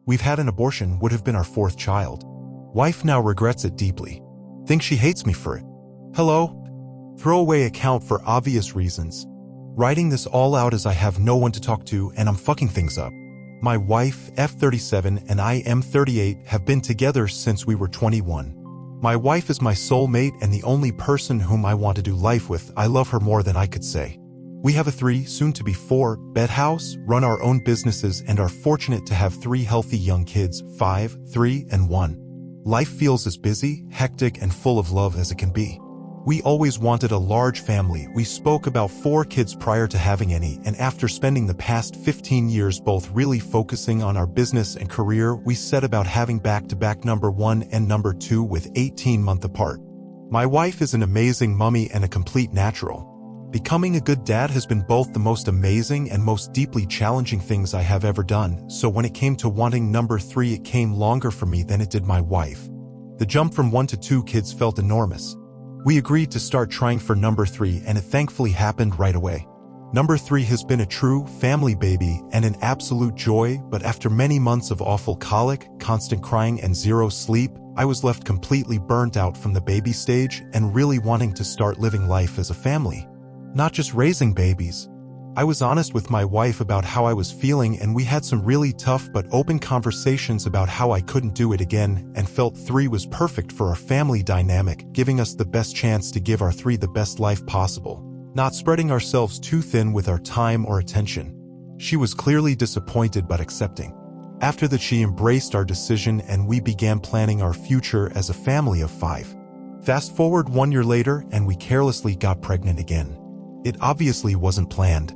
We've had an abortion, would have been our fourth child. Wife now regrets it deeply. Thinks she hates me for it. Hello? Throwaway account for obvious reasons. Writing this all out as I have no one to talk to and I'm fucking things up. My wife, F37, and I, M38, have been together since we were 21. My wife is my soulmate and the only person whom I want to do life with. I love her more than I could say. We have a 3, soon to be 4, bed house, run our own businesses, and are fortunate to have 3 healthy young kids, 5, 3, and 1. Life feels as busy, hectic, and full of love as it can be. We always wanted a large family. We spoke about 4 kids prior to having any, and after spending the past 15 years both really focusing on our business and career, we set about having back-to-back number 1 and number 2 with 18 months apart. My wife is an amazing mummy and a complete natural. Becoming a good dad has been both the most amazing and most deeply challenging things I have ever done, so when it came to wanting number 3 it came longer for me than it did my wife. The jump from 1 to 2 kids felt enormous. We agreed to start trying for number 3 and it thankfully happened right away. Number 3 has been a true family baby and an absolute joy, but after many months of awful colic, constant crying and zero sleep, I was left completely burnt out from the baby stage and really wanting to start living life as a family. Not just raising babies. I was honest with my wife about how I was feeling and we had some really tough but open conversations about how I couldn't do it again and felt 3 was perfect for our family dynamic, giving us the best chance to give our 3 the best life possible, not spreading ourselves too thin with our time or attention. She was clearly disappointed but accepting. After that she embraced our decision and we began planning our future as a family of 5. Fast forward 1 year later and we carelessly got pregnant again. It obviously wasn't planned.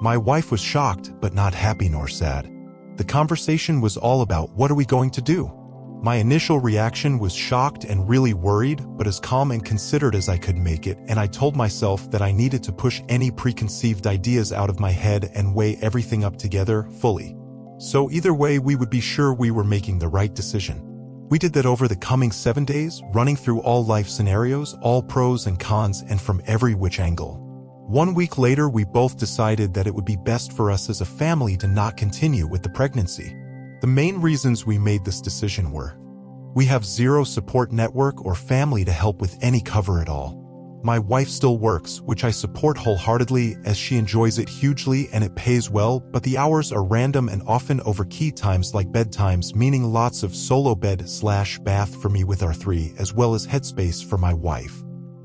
My wife was shocked, but not happy nor sad. The conversation was all about what are we going to do? My initial reaction was shocked and really worried, but as calm and considered as I could make it, and I told myself that I needed to push any preconceived ideas out of my head and weigh everything up together fully. So either way, we would be sure we were making the right decision. We did that over the coming 7 days, running through all life scenarios, all pros and cons, and from every which angle. 1 week later, we both decided that it would be best for us as a family to not continue with the pregnancy. The main reasons we made this decision were: we have zero support network or family to help with any cover at all. My wife still works, which I support wholeheartedly as she enjoys it hugely and it pays well, but the hours are random and often over key times like bedtimes, meaning lots of solo bed/bath for me with our 3, as well as headspace for my wife.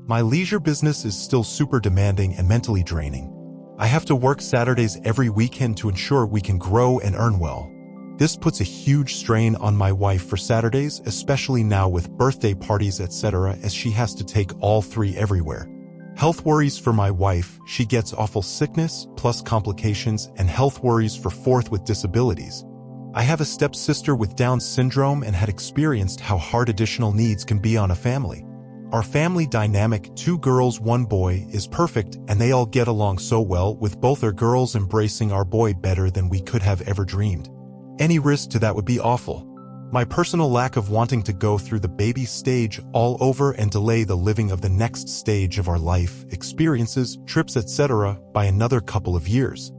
My leisure business is still super demanding and mentally draining. I have to work Saturdays every weekend to ensure we can grow and earn well. This puts a huge strain on my wife for Saturdays, especially now with birthday parties, etc., as she has to take all 3 everywhere. Health worries for my wife: she gets awful sickness, plus complications, and health worries for 4th with disabilities. I have a stepsister with Down syndrome and had experienced how hard additional needs can be on a family. Our family dynamic, 2 girls, 1 boy, is perfect and they all get along so well, with both our girls embracing our boy better than we could have ever dreamed. Any risk to that would be awful. My personal lack of wanting to go through the baby stage all over and delay the living of the next stage of our life, experiences, trips, etc. by another couple of years.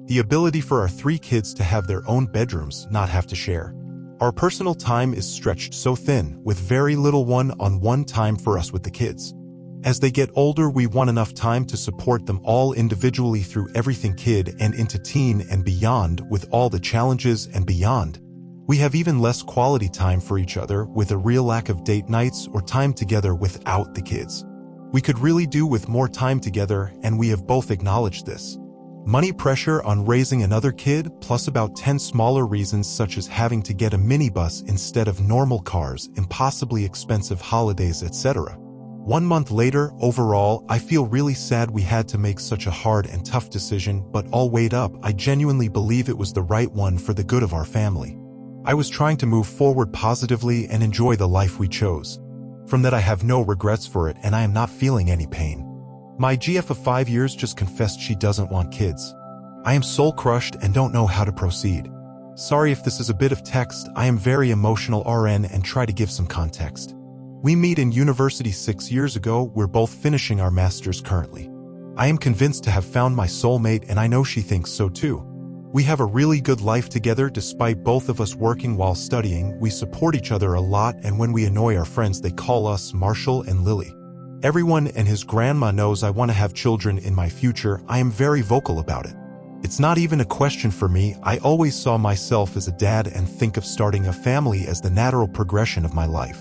The ability for our 3 kids to have their own bedrooms, not have to share. Our personal time is stretched so thin, with very little one-on-one time for us with the kids. As they get older, we want enough time to support them all individually through everything kid and into teen and beyond, with all the challenges and beyond. We have even less quality time for each other, with a real lack of date nights or time together without the kids. We could really do with more time together, and we have both acknowledged this. Money pressure on raising another kid, plus about 10 smaller reasons such as having to get a minibus instead of normal cars, impossibly expensive holidays, etc. 1 month later, overall, I feel really sad we had to make such a hard and tough decision, but all weighed up, I genuinely believe it was the right one for the good of our family. I was trying to move forward positively and enjoy the life we chose. From that, I have no regrets for it and I am not feeling any pain. My GF of 5 years just confessed she doesn't want kids. I am soul crushed and don't know how to proceed. Sorry if this is a bit of text, I am very emotional RN and try to give some context. We meet in university 6 years ago, we're both finishing our masters currently. I am convinced to have found my soulmate and I know she thinks so too. We have a really good life together despite both of us working while studying. We support each other a lot, and when we annoy our friends they call us Marshall and Lily. Everyone and his grandma knows I want to have children in my future. I am very vocal about it. It's not even a question for me. I always saw myself as a dad and think of starting a family as the natural progression of my life.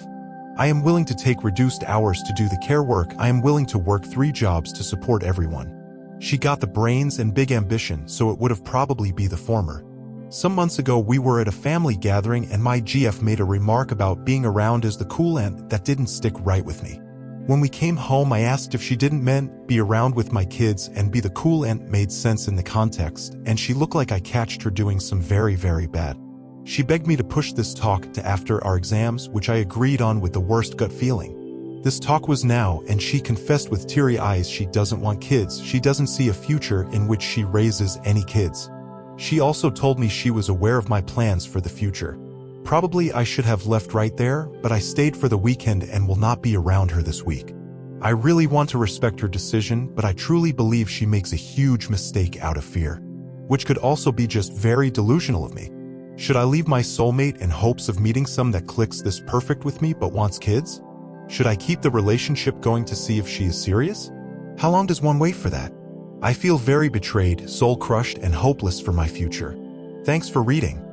I am willing to take reduced hours to do the care work. I am willing to work 3 jobs to support everyone. She got the brains and big ambition, so it would have probably be the former. Some months ago we were at a family gathering and my GF made a remark about being around as the cool aunt that didn't stick right with me. When we came home I asked if she didn't meant be around with my kids and be the cool aunt made sense in the context, and she looked like I catched her doing some very bad. She begged me to push this talk to after our exams, which I agreed on with the worst gut feeling. This talk was now, and she confessed with teary eyes she doesn't want kids. She doesn't see a future in which she raises any kids. She also told me she was aware of my plans for the future. Probably I should have left right there, but I stayed for the weekend and will not be around her this week. I really want to respect her decision, but I truly believe she makes a huge mistake out of fear, which could also be just very delusional of me. Should I leave my soulmate in hopes of meeting some that clicks this perfect with me but wants kids? Should I keep the relationship going to see if she is serious? How long does one wait for that? I feel very betrayed, soul-crushed, and hopeless for my future. Thanks for reading.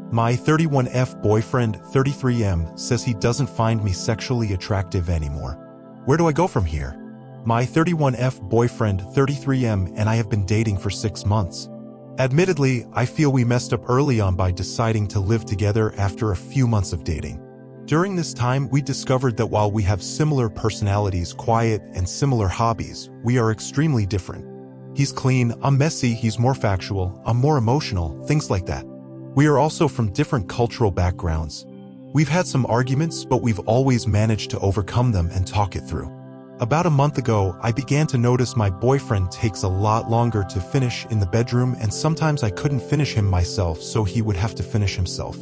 My 31F boyfriend, 33M, says he doesn't find me sexually attractive anymore. Where do I go from here? My 31F boyfriend, 33M, and I have been dating for 6 months. Admittedly, I feel we messed up early on by deciding to live together after a few months of dating. During this time, we discovered that while we have similar personalities, quiet, and similar hobbies, we are extremely different. He's clean, I'm messy, he's more factual, I'm more emotional, things like that. We are also from different cultural backgrounds. We've had some arguments, but we've always managed to overcome them and talk it through. About a month ago, I began to notice my boyfriend takes a lot longer to finish in the bedroom, and sometimes I couldn't finish him myself, so he would have to finish himself.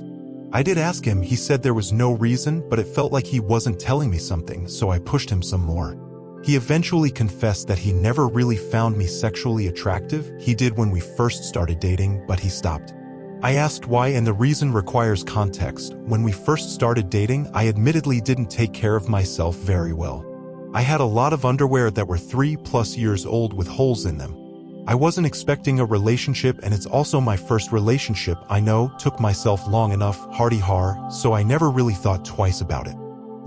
I did ask him, he said there was no reason, but it felt like he wasn't telling me something, so I pushed him some more. He eventually confessed that he never really found me sexually attractive. He did when we first started dating, but he stopped. I asked why, and the reason requires context. When we first started dating, I admittedly didn't take care of myself very well. I had a lot of underwear that were 3+ years old with holes in them. I wasn't expecting a relationship, and it's also my first relationship. I know, took myself long enough, hardy har, so I never really thought twice about it.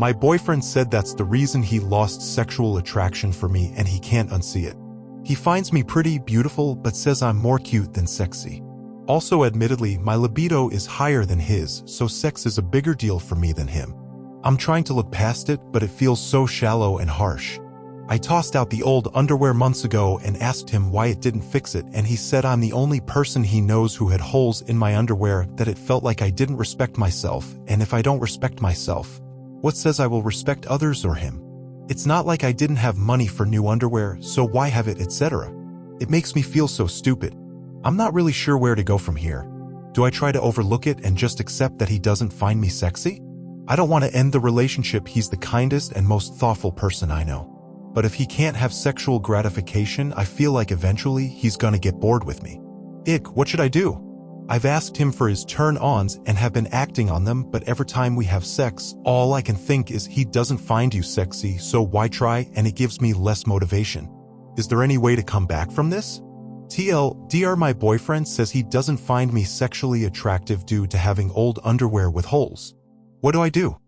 My boyfriend said that's the reason he lost sexual attraction for me, and he can't unsee it. He finds me pretty, beautiful, but says I'm more cute than sexy. Also, admittedly, my libido is higher than his, so sex is a bigger deal for me than him. I'm trying to look past it, but it feels so shallow and harsh. I tossed out the old underwear months ago and asked him why it didn't fix it, and he said I'm the only person he knows who had holes in my underwear, that it felt like I didn't respect myself, and if I don't respect myself, what says I will respect others or him? It's not like I didn't have money for new underwear, so why have it, etc. It makes me feel so stupid. I'm not really sure where to go from here. Do I try to overlook it and just accept that he doesn't find me sexy? I don't want to end the relationship. He's the kindest and most thoughtful person I know. But if he can't have sexual gratification, I feel like eventually he's gonna get bored with me. Ick, what should I do? I've asked him for his turn-ons and have been acting on them, but every time we have sex, all I can think is he doesn't find you sexy, so why try, and it gives me less motivation. Is there any way to come back from this? TLDR, my boyfriend says he doesn't find me sexually attractive due to having old underwear with holes. What do I do?